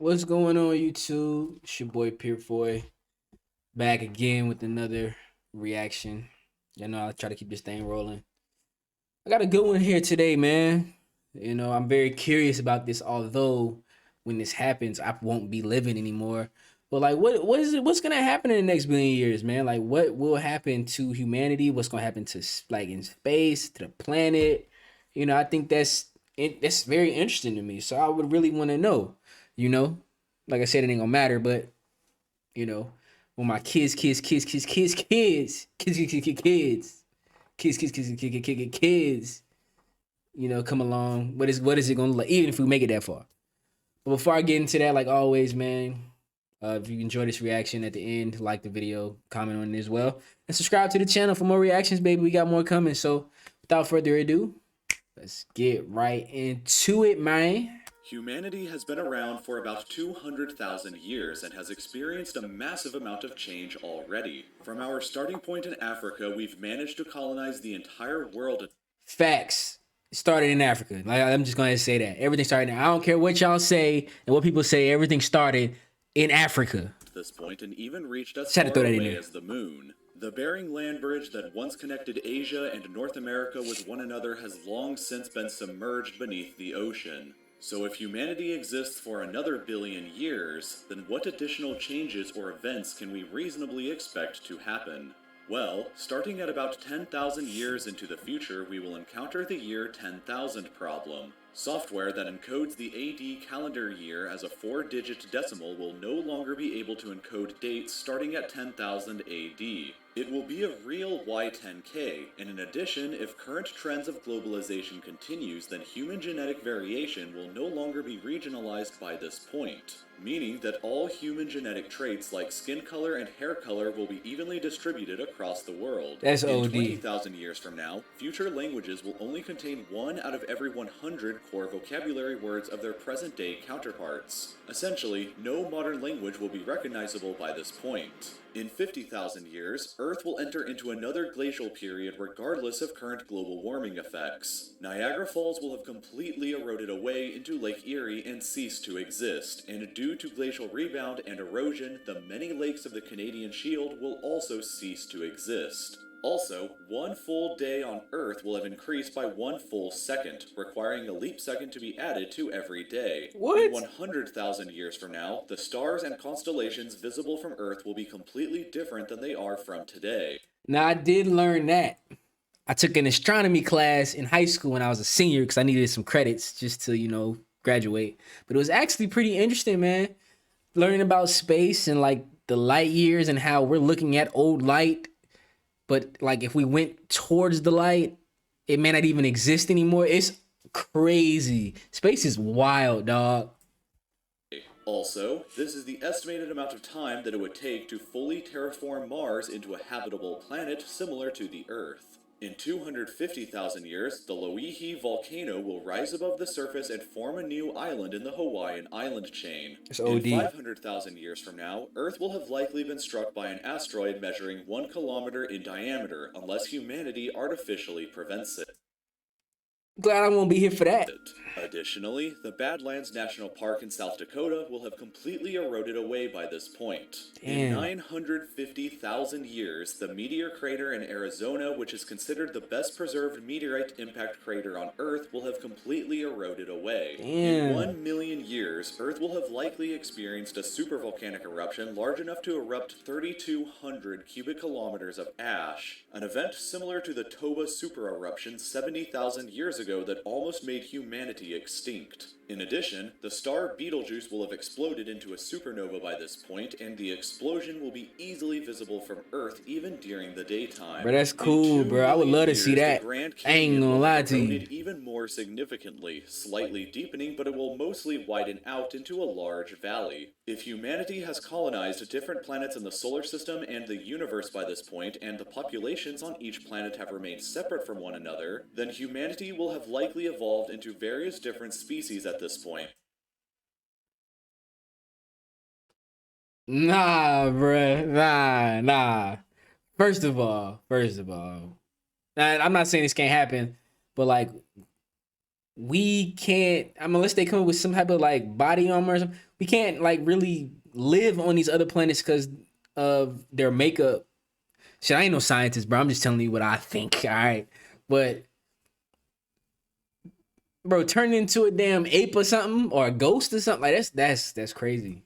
What's going on, YouTube? It's your boy Purefoy back again with another reaction. I try to keep this thing rolling. I got a good one here today, man. I'm very curious about this. Although when this happens, I won't be living anymore. But like, what is it? What's gonna happen in the next billion years, man? Like, what will happen to humanity? What's gonna happen to like in space, to the planet? I think that's very interesting to me. So I would really want to know. You know, like I said, it ain't gonna matter. But you know, when my kids come along. What is it gonna look like? Even if we make it that far. But before I get into that, like always, man, if you enjoy this reaction at the end, like the video, comment on it as well, and subscribe to the channel for more reactions, baby. We got more coming. So without further ado, let's get right into it, man. Humanity has been around for about 200,000 years and has experienced a massive amount of change already. From our starting point in Africa, we've managed to colonize the entire world. Facts. It started in Africa. Like I'm just going to say that everything started. I don't care what y'all say and what people say. Everything started in Africa. At this point, and even reached as Just had to far throw that in away there. as the moon. The Bering Land Bridge that once connected Asia and North America with one another has long since been submerged beneath the ocean. So if humanity exists for another billion years, then what additional changes or events can we reasonably expect to happen? Well, starting at about 10,000 years into the future, we will encounter the year 10,000 problem. Software that encodes the AD calendar year as a 4-digit decimal will no longer be able to encode dates starting at 10,000 AD. It will be a real Y10K, and in addition, if current trends of globalization continues, then human genetic variation will no longer be regionalized by this point, meaning that all human genetic traits like skin color and hair color will be evenly distributed across the world. That's In OD. 20,000 years from now, future languages will only contain 1 out of every 100 core vocabulary words of their present-day counterparts. Essentially, no modern language will be recognizable by this point. In 50,000 years, Earth will enter into another glacial period regardless of current global warming effects. Niagara Falls will have completely eroded away into Lake Erie and cease to exist, and due to glacial rebound and erosion, the many lakes of the Canadian Shield will also cease to exist. Also, 1 full day on Earth will have increased by 1 full second, requiring a leap second to be added to every day. What? In 100,000 years from now, the stars and constellations visible from Earth will be completely different than they are from today. Now I did learn that. I took an astronomy class in high school when I was a senior because I needed some credits just to graduate. But it was actually pretty interesting, man. Learning about space and like the light years and how we're looking at old light. But like if we went towards the light, it may not even exist anymore. It's crazy. Space is wild, dog. Also, this is the estimated amount of time that it would take to fully terraform Mars into a habitable planet similar to the Earth. In 250,000 years, the Loihi volcano will rise above the surface and form a new island in the Hawaiian island chain. It's In OD. 500,000 years from now, Earth will have likely been struck by an asteroid measuring 1 kilometer in diameter, unless humanity artificially prevents it. Glad I won't be here for that. Additionally, the Badlands National Park in South Dakota will have completely eroded away by this point. In Damn. 950,000 years, the meteor crater in Arizona, which is considered the best preserved meteorite impact crater on Earth, will have completely eroded away. Damn. In 1 million years, Earth will have likely experienced a supervolcanic eruption large enough to erupt 3,200 cubic kilometers of ash, an event similar to the Toba supereruption 70,000 years ago that almost made humanity extinct. In addition, the star Betelgeuse will have exploded into a supernova by this point, and the explosion will be easily visible from Earth even during the daytime. Bro, that's cool, bro. I would love to see that. The Grand I ain't Canyon gonna will lie have to you. eroded even more significantly, slightly deepening, but it will mostly widen out into a large valley. If humanity has colonized different planets in the solar system and the universe by this point, and the populations on each planet have remained separate from one another, then humanity will have likely evolved into various different species at this point. Nah, bruh. Nah. First of all, nah, I'm not saying this can't happen, but like we can't. I mean, unless they come up with some type of like body armor or something, we can't like really live on these other planets because of their makeup. Shit, I ain't no scientist, bro. I'm just telling you what I think. All right, but bro, turn into a damn ape or something, or a ghost or something like that's crazy.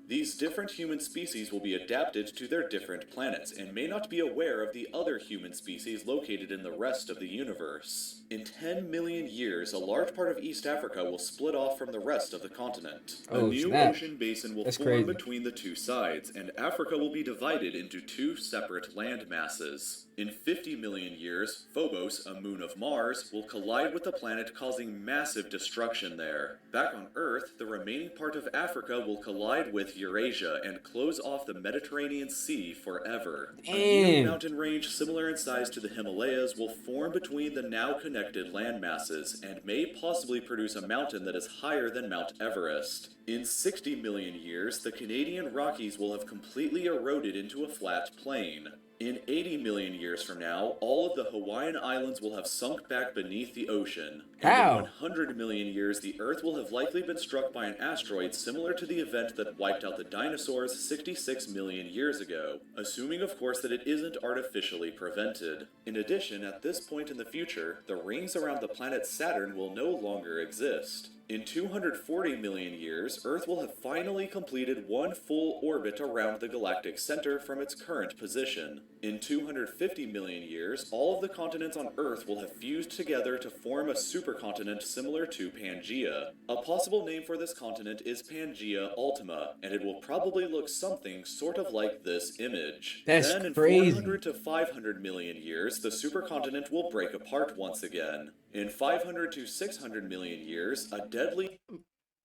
These different human species will be adapted to their different planets and may not be aware of the other human species located in the rest of the universe. In 10 million years, a large part of East Africa will split off from the rest of the continent. A Oh new snap, ocean basin will that's form crazy. between the two sides, and Africa will be divided into two separate land masses. In 50 million years, Phobos, a moon of Mars, will collide with the planet, causing massive destruction there. Back on Earth, the remaining part of Africa will collide with Eurasia and close off the Mediterranean Sea forever. A new Damn. mountain range similar in size to the Himalayas will form between the now connected land masses and may possibly produce a mountain that is higher than Mount Everest. In 60 million years, the Canadian Rockies will have completely eroded into a flat plain. In 80 million years from now, all of the Hawaiian Islands will have sunk back beneath the ocean. And in How? 100 million years, the Earth will have likely been struck by an asteroid similar to the event that wiped out the dinosaurs 66 million years ago, assuming of course that it isn't artificially prevented. In addition, at this point in the future, the rings around the planet Saturn will no longer exist. In 240 million years, Earth will have finally completed one full orbit around the galactic center from its current position. In 250 million years, all of the continents on Earth will have fused together to form a supercontinent similar to Pangaea. A possible name for this continent is Pangaea Ultima, and it will probably look something sort of like this image. That's Then in crazy. 400 to 500 million years, the supercontinent will break apart once again. In 500 to 600 million years, a deadly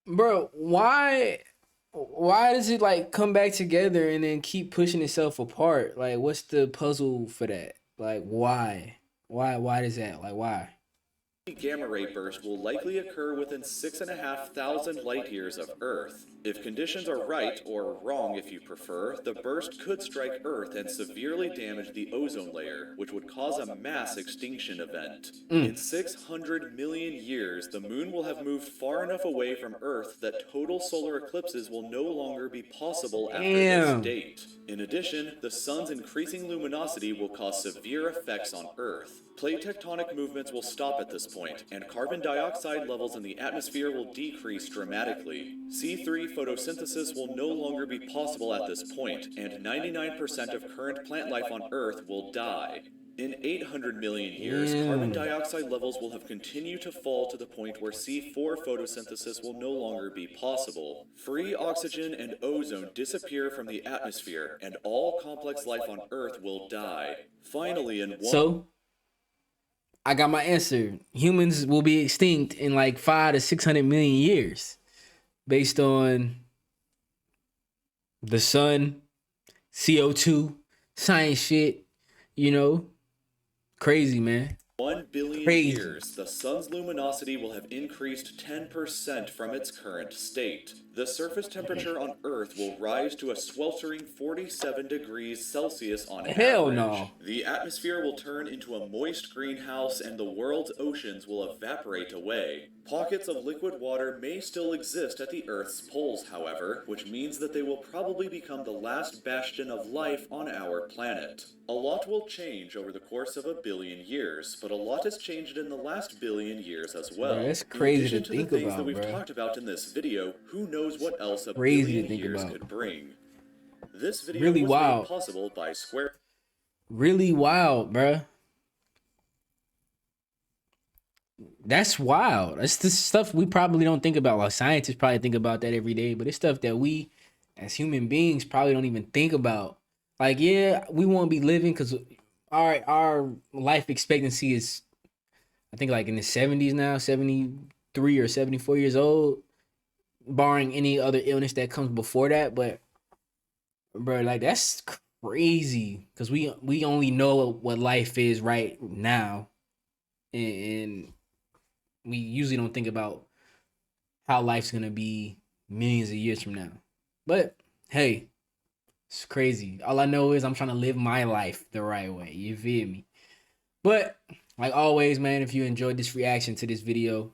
Bro, why does it like come back together and then keep pushing itself apart? Like what's the puzzle for that? Like why? Why does that? Like why? gamma ray burst will likely occur within 6,500 light years of Earth. If conditions are right, or wrong if you prefer, the burst could strike Earth and severely damage the ozone layer, which would cause a mass extinction event. In 600 million years, the moon will have moved far enough away from Earth that total solar eclipses will no longer be possible after this Damn. date. In addition, the sun's increasing luminosity will cause severe effects on Earth. Plate tectonic movements will stop at this point, and carbon dioxide levels in the atmosphere will decrease dramatically. C3 photosynthesis will no longer be possible at this point, and 99% of current plant life on Earth will die. In 800 million years, carbon Damn. dioxide levels will have continued to fall to the point where C4 photosynthesis will no longer be possible. Free oxygen and ozone disappear from the atmosphere, and all complex life on Earth will die. Finally, in one So I got my answer. Humans will be extinct in like 5 to 600 million years, based on the sun, CO2, science shit. You know, crazy man, 1 billion crazy. years, the sun's luminosity will have increased 10% from its current state. The surface temperature on Earth will rise to a sweltering 47 degrees Celsius on Hell average. no. The atmosphere will turn into a moist greenhouse and the world's oceans will evaporate away. Pockets of liquid water may still exist at the Earth's poles, however, which means that they will probably become the last bastion of life on our planet. A lot will change over the course of a billion years, but a lot has changed in the last billion years as Bro, well. that's In crazy to addition to the think things that about, we've bro. talked about in this video, who knows what else a Crazy billion to think years about. could bring. This video Really was made wild. possible by Square. Really wild, bro. That's wild. That's the stuff we probably don't think about. Like scientists probably think about that every day, but it's stuff that we as human beings probably don't even think about. Like, yeah, we won't be living because our life expectancy is I think like in the 70s now, 73 or 74 years old, barring any other illness that comes before that. But bro, like that's crazy because we only know what life is right now, and we usually don't think about how life's gonna be millions of years from now. But hey, it's crazy. All I know is I'm trying to live my life the right way. You feel me? But Like always, man, if you enjoyed this reaction to this video,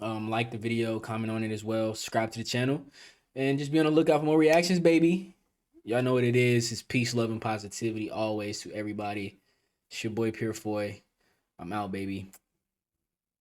like the video, comment on it as well, subscribe to the channel, and just be on the lookout for more reactions, baby. Y'all know what it is. It's peace, love, and positivity always to everybody. It's your boy Purefoy. I'm out, baby.